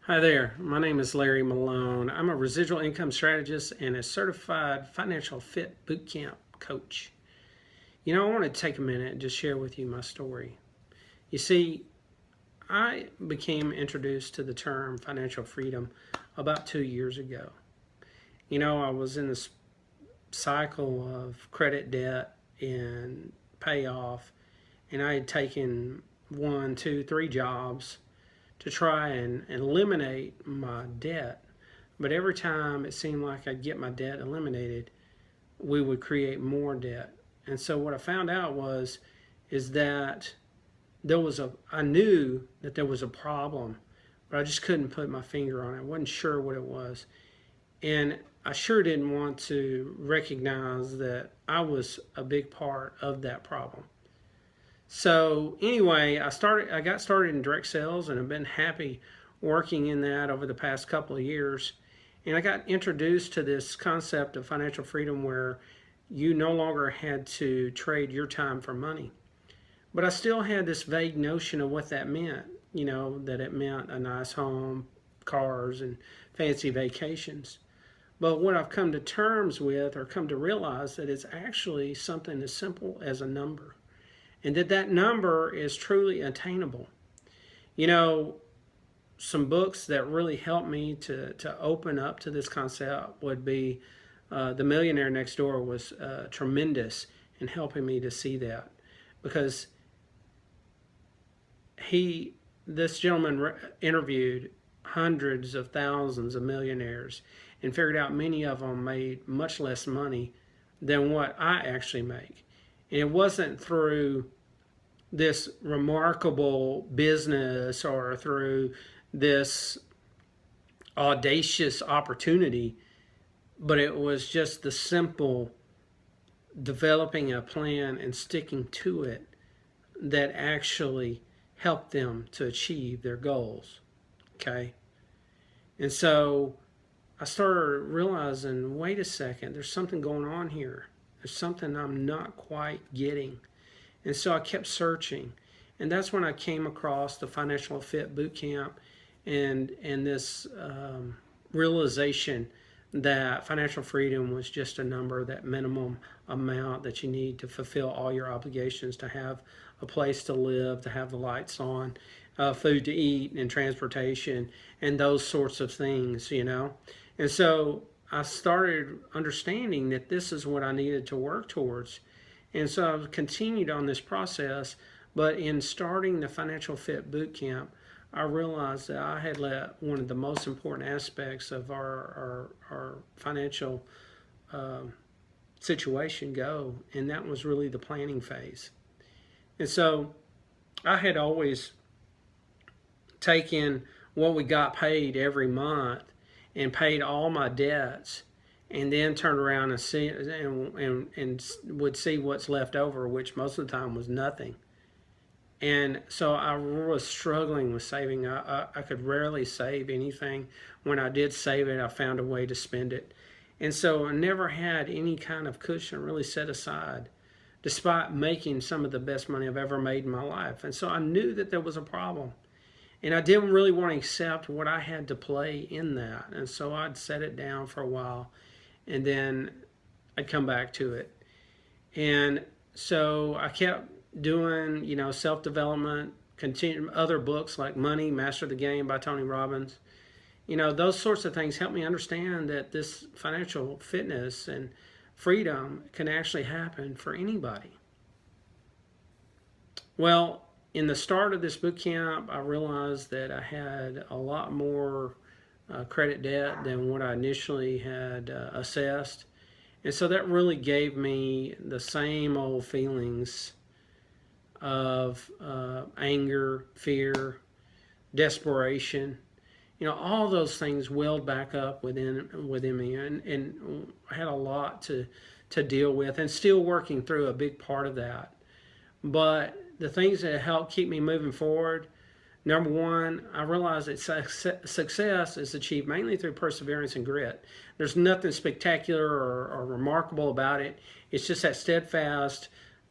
Hi there, my name is Larry Malone. I'm a residual income strategist and a certified Financial Fit Bootcamp coach. I want to take a minute and just share with you my story. You see, I became introduced to the term financial freedom about 2 years ago. I was in this cycle of credit debt and payoff, and I had taken one, two, three jobs to try and eliminate my debt. But every time it seemed like I'd get my debt eliminated, we would create more debt. And so what I found out is that I knew that there was a problem, but I just couldn't put my finger on it. I wasn't sure what it was. And I sure didn't want to recognize that I was a big part of that problem. So anyway, I got started in direct sales and I've been happy working in that over the past couple of years. And I got introduced to this concept of financial freedom where you no longer had to trade your time for money. But I still had this vague notion of what that meant, that it meant a nice home, cars, and fancy vacations. But what I've come to terms with or come to realize that it's actually something as simple as a number, and that number is truly attainable. Some books that really helped me to open up to this concept would be The Millionaire Next Door was tremendous in helping me to see that, because this gentleman interviewed hundreds of thousands of millionaires and figured out many of them made much less money than what I actually make. And it wasn't through this remarkable business or through this audacious opportunity, but it was just the simple developing a plan and sticking to it that actually helped them to achieve their goals. Okay? And so I started realizing, wait a second, there's something going on here. There's something I'm not quite getting. And so I kept searching. And that's when I came across the Financial Fit Bootcamp and this realization that financial freedom was just a number, that minimum amount that you need to fulfill all your obligations, to have a place to live, to have the lights on, food to eat, and transportation, and those sorts of things, And so I started understanding that this is what I needed to work towards. And so I've continued on this process, but in starting the Financial Fit Bootcamp, I realized that I had let one of the most important aspects of our financial situation go, and that was really the planning phase. And so I had always taken what we got paid every month and paid all my debts, and then turned around and see and would see what's left over, which most of the time was nothing. And so I was struggling with saving. I could rarely save anything. When I did save it, I found a way to spend it. And so I never had any kind of cushion really set aside, despite making some of the best money I've ever made in my life. And so I knew that there was a problem. And I didn't really want to accept what I had to play in that. And so I'd set it down for a while, and then I'd come back to it. And so I kept doing, self-development, continue other books like Money, Master the Game by Tony Robbins. Those sorts of things helped me understand that this financial fitness and freedom can actually happen for anybody. Well, in the start of this boot camp, I realized that I had a lot more credit debt than what I initially had assessed. And so that really gave me the same old feelings of anger, fear, desperation. All those things welled back up within me, and I had a lot to deal with, and still working through a big part of that. But the things that help keep me moving forward, number one, I realized that success is achieved mainly through perseverance and grit. There's nothing spectacular or remarkable about it. It's just that steadfast,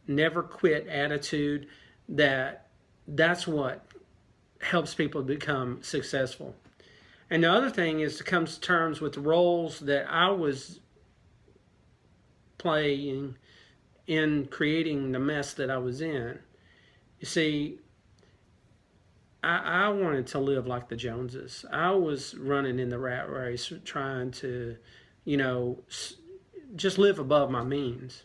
never quit attitude that's what helps people become successful. And the other thing is to come to terms with the roles that I was playing in creating the mess that I was in. You see, I wanted to live like the Joneses. I was running in the rat race, trying to, just live above my means.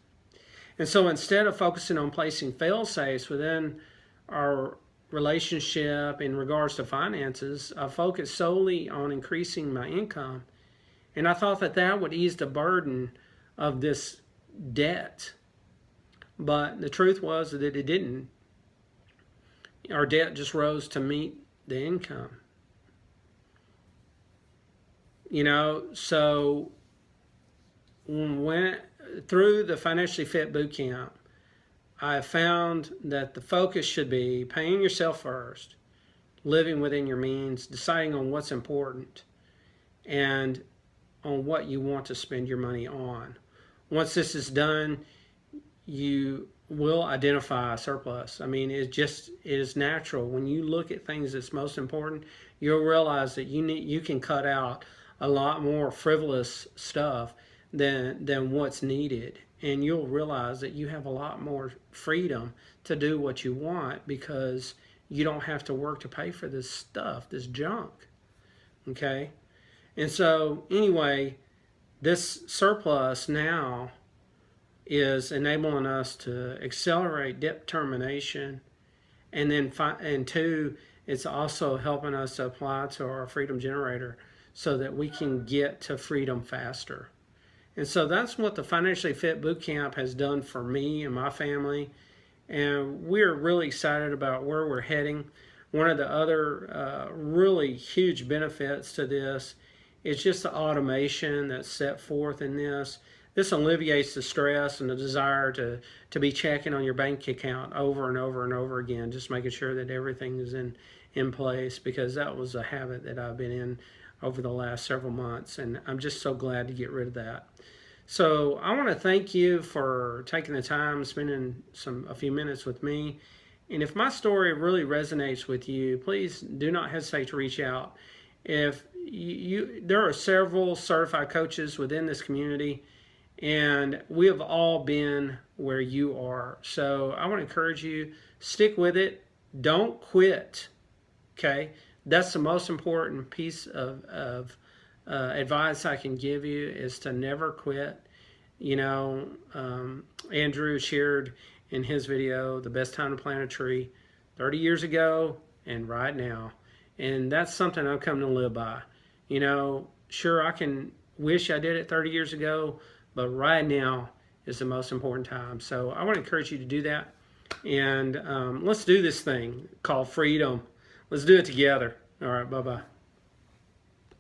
And so instead of focusing on placing fail-safes within our relationship in regards to finances, I focused solely on increasing my income. And I thought that that would ease the burden of this debt. But the truth was that it didn't. Our debt just rose to meet the income. So when through the Financially Fit Bootcamp, I found that the focus should be paying yourself first, living within your means, deciding on what's important, and on what you want to spend your money on. Once this is done, you will identify a surplus. I mean, it is natural. When you look at things that's most important, you'll realize that you can cut out a lot more frivolous stuff than what's needed. And you'll realize that you have a lot more freedom to do what you want because you don't have to work to pay for this stuff, this junk. Okay? And so, anyway, this surplus now is enabling us to accelerate debt termination, and then and two, it's also helping us to apply to our freedom generator so that we can get to freedom faster. And so that's what the Financially Fit Bootcamp has done for me and my family, and we're really excited about where we're heading. One of the other really huge benefits to this is just the automation that's set forth in this. This alleviates the stress and the desire to be checking on your bank account over and over and over again, just making sure that everything is in place, because that was a habit that I've been in over the last several months, and I'm just so glad to get rid of that. So I want to thank you for taking the time, spending a few minutes with me. And if my story really resonates with you, please do not hesitate to reach out. If there are several certified coaches within this community, and we have all been where you are. So I want to encourage you, stick with it. Don't quit. Okay? That's the most important piece of advice I can give you, is to never quit. Andrew shared in his video the best time to plant a tree 30 years ago and right now. And that's something I've come to live by. Sure, I can wish I did it 30 years ago, but right now is the most important time. So I want to encourage you to do that. And let's do this thing called freedom. Let's do it together. All right, bye-bye.